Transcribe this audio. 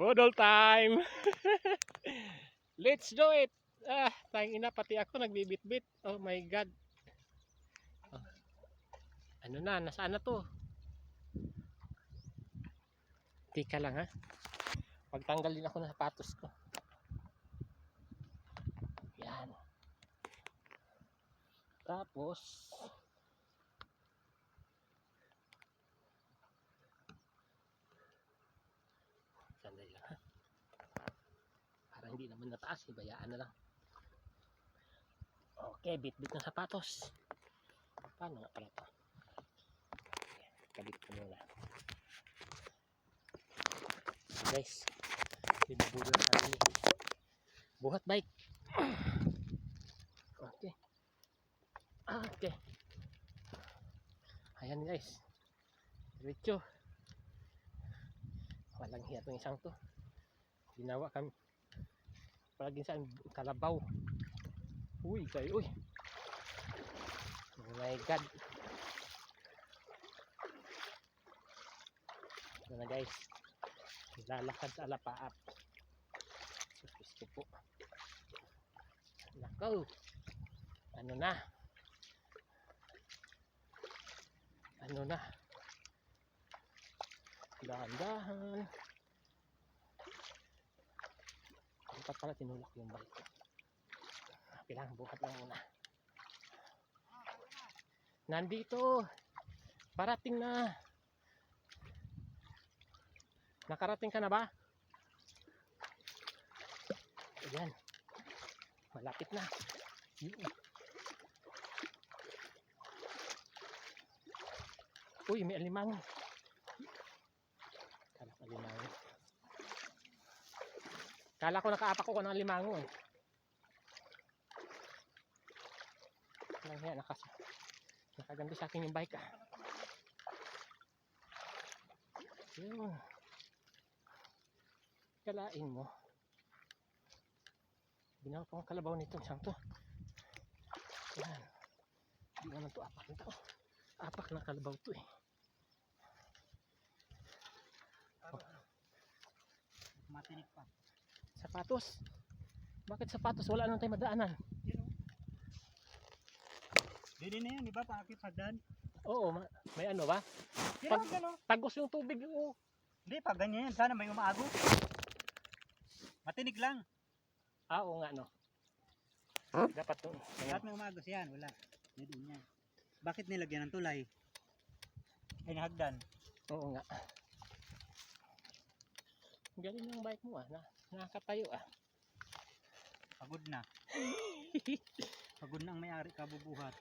Bodol time! Let's do it! Tangina pati ako nagbibit-bit. Oh my God. Oh. Ano na? Nasaan na to? Tika lang ha. Pagtanggal din ako ng sapatos ko. Yan. Tapos sandali lang ha. Para hindi naman nataas, ibayaan na lang. Okay, bit-bit ng sapatos. Paano nga pala ito? Kabit ko muna. So guys, binubudol na kami. Buhat bike. Okay. Okay. Ayan guys. Diretso. Walang hiya itong isang to. Ginawa kami. Palaging saan kalabaw. Uy kayo uy. Oh my God. Ito na guys. Lalakad sa alapaap. Gusto po. Nakaw. Ano na? Ano na? Dahan-dahan. Dapat pala tinulak yung bike ko. Kailangan buhat lang muna. Nandito. Parating na. Nakarating ka na ba? Ayan. Malapit na. Uy, may alimango. Kala ko alimango. Kala ko nakaapak ko ng alimango eh. Lang yan, nakagambi sa akin yung bike ah. Yun. Kalain mo. Ginawa ko ang kalabaw nito isang to. Yan. Hindi naman to apak nito. Apak ng kalabaw to eh. Oh. Matinik pa. Sapatos. Bakit sapatos? Wala nang tayo madaanan. Dili na yan, di ba? Pakipadan. Oo, may ano ba? Pag gano'n. Tagos yung tubig. Oo. Hindi, pag ganyan yan. Sana may umaago. Matinig lang. Oo nga no. Dapat to. Lahat may umagos yan. Wala. Hindi yan. Bakit nilagyan ng tulay? Ay nahagdan. Oo nga. Galing yung bike mo ah. Nakakatayo ah. Pagod na. Pagod na ang may-ari kabubuhat.